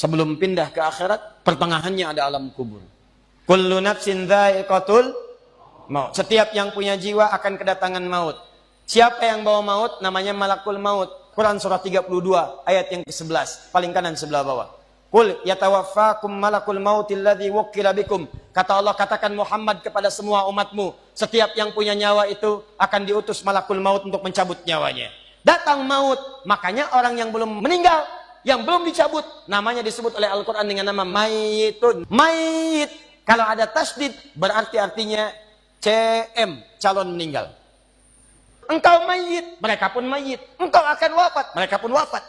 Sebelum pindah ke akhirat, pertengahannya ada alam kubur. Kullu nafsin dha'iqatul maut. Setiap yang punya jiwa akan kedatangan maut. Siapa yang bawa maut? Namanya malakul maut. Quran surah 32 ayat yang ke-11, paling kanan sebelah bawah. Qul yatawaffakum malakul mautil ladzi wukkila bikum. Kata Allah, katakan Muhammad kepada semua umatmu, setiap yang punya nyawa itu akan diutus malakul maut untuk mencabut nyawanya. Datang maut, makanya orang yang belum meninggal, yang belum dicabut, namanya disebut oleh Al-Quran dengan nama mayitun. Mayit, kalau ada tasdid, berarti artinya CM, calon meninggal. Engkau mayit, mereka pun mayit. Engkau akan wafat, mereka pun wafat.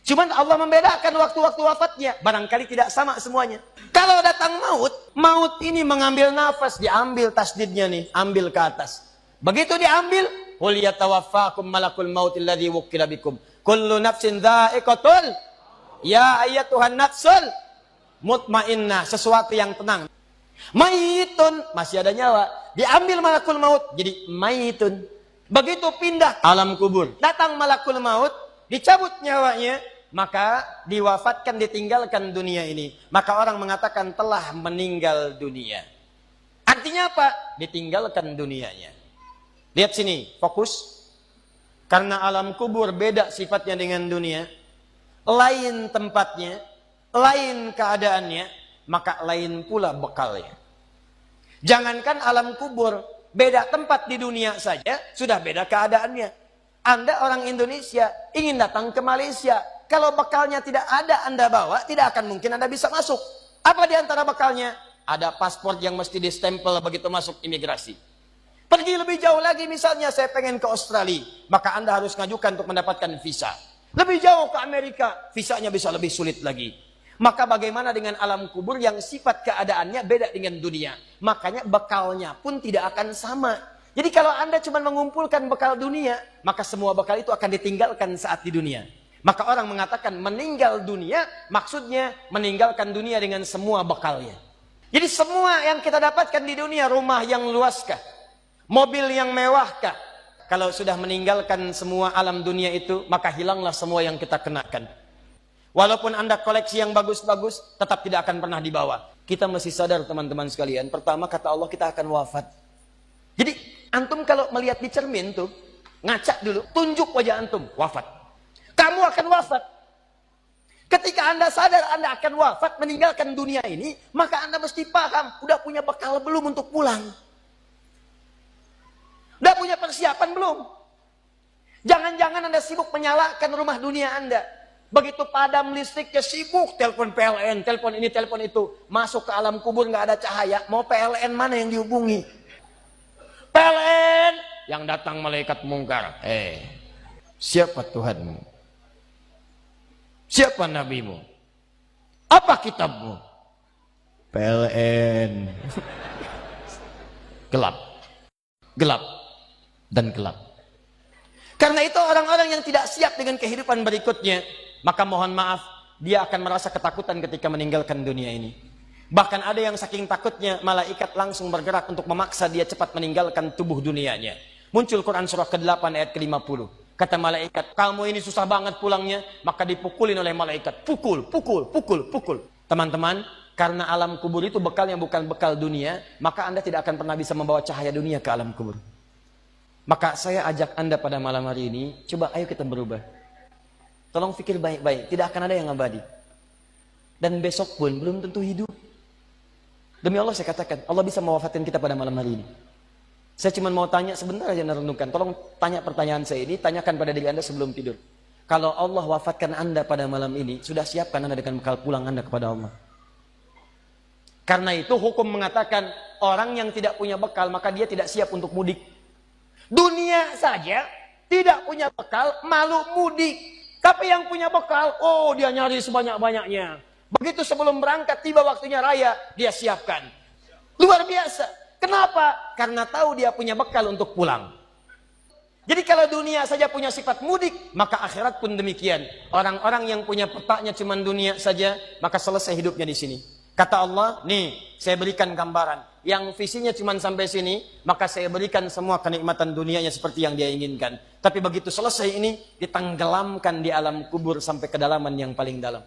Cuman Allah membedakan waktu-waktu wafatnya. Barangkali tidak sama semuanya. Kalau datang maut, maut ini mengambil nafas, diambil tasdidnya nih, ambil ke atas. Begitu diambil, qul yatawaffakum malakul mautil ladzi wukkila bikum. Kullu nafsin dha'iqatul. Ya ayyatuhan nafsul mutmainnah, sesuatu yang tenang. Mayitun, masih ada nyawa. Diambil malakul maut, jadi mayitun. Begitu pindah alam kubur, datang malakul maut, dicabut nyawanya, maka diwafatkan, ditinggalkan dunia ini. Maka orang mengatakan telah meninggal dunia. Artinya apa? Ditinggalkan dunianya. Lihat sini, fokus. Karena alam kubur beda sifatnya dengan dunia, lain tempatnya, lain keadaannya, maka lain pula bekalnya. Jangankan alam kubur, beda tempat di dunia saja sudah beda keadaannya. Anda orang Indonesia ingin datang ke Malaysia, kalau bekalnya tidak ada Anda bawa, tidak akan mungkin Anda bisa masuk. Apa di antara bekalnya? Ada paspor yang mesti distempel begitu masuk imigrasi. Pergi lebih jauh lagi, misalnya saya pengen ke Australia, maka Anda harus ngajukan untuk mendapatkan visa. Lebih jauh ke Amerika, visanya bisa lebih sulit lagi. Maka bagaimana dengan alam kubur yang sifat keadaannya beda dengan dunia? Makanya bekalnya pun tidak akan sama. Jadi kalau Anda cuma mengumpulkan bekal dunia, maka semua bekal itu akan ditinggalkan saat di dunia. Maka orang mengatakan meninggal dunia, maksudnya meninggalkan dunia dengan semua bekalnya. Jadi semua yang kita dapatkan di dunia, rumah yang luaskah, mobil yang mewahkah, kalau sudah meninggalkan semua alam dunia itu, maka hilanglah semua yang kita kenakan. Walaupun Anda koleksi yang bagus-bagus, tetap tidak akan pernah dibawa. Kita mesti sadar teman-teman sekalian, pertama kata Allah kita akan wafat. Jadi antum kalau melihat di cermin tuh, ngaca dulu, tunjuk wajah antum, wafat. Kamu akan wafat. Ketika Anda sadar Anda akan wafat, meninggalkan dunia ini, maka Anda mesti paham, udah punya bekal belum untuk pulang? Udah punya persiapan belum? Jangan-jangan Anda sibuk menyalakan rumah dunia Anda. Begitu padam listriknya, sibuk telepon PLN, telepon ini, telepon itu. Masuk ke alam kubur nggak ada cahaya, mau PLN mana yang dihubungi? PLN yang datang malaikat mungkar. Siapa Tuhanmu? Siapa nabimu? Apa kitabmu? PLN. Gelap. Gelap dan gelap. Karena itu orang-orang yang tidak siap dengan kehidupan berikutnya, maka mohon maaf, dia akan merasa ketakutan ketika meninggalkan dunia ini. Bahkan ada yang saking takutnya, malaikat langsung bergerak untuk memaksa dia cepat meninggalkan tubuh dunianya. Muncul Quran surah ke-8 ayat ke-50. Kata malaikat, kamu ini susah banget pulangnya, maka dipukulin oleh malaikat. Pukul, pukul, pukul, pukul. Teman-teman, karena alam kubur itu bekal yang bukan bekal dunia, maka Anda tidak akan pernah bisa membawa cahaya dunia ke alam kubur. Maka saya ajak Anda pada malam hari ini, coba ayo kita berubah. Tolong pikir baik-baik, tidak akan ada yang abadi. Dan besok pun belum tentu hidup. Demi Allah saya katakan, Allah bisa mewafatkan kita pada malam hari ini. Saya cuma mau tanya sebentar aja renungkan. Tolong tanya pertanyaan saya ini, tanyakan pada diri Anda sebelum tidur. Kalau Allah wafatkan Anda pada malam ini, sudah siapkan Anda dengan bekal pulang Anda kepada Allah. Karena itu hukum mengatakan, orang yang tidak punya bekal, maka dia tidak siap untuk mudik. Dunia saja tidak punya bekal, malu mudik. Tapi yang punya bekal, oh dia nyari sebanyak-banyaknya. Begitu sebelum berangkat, tiba waktunya raya, dia siapkan. Luar biasa. Kenapa? Karena tahu dia punya bekal untuk pulang. Jadi kalau dunia saja punya sifat mudik, maka akhirat pun demikian. Orang-orang yang punya petanya cuma dunia saja, maka selesai hidupnya di sini. Kata Allah, nih saya berikan gambaran. Yang visinya cuma sampai sini, maka saya berikan semua kenikmatan dunianya seperti yang dia inginkan. Tapi begitu selesai ini, ditenggelamkan di alam kubur sampai kedalaman yang paling dalam.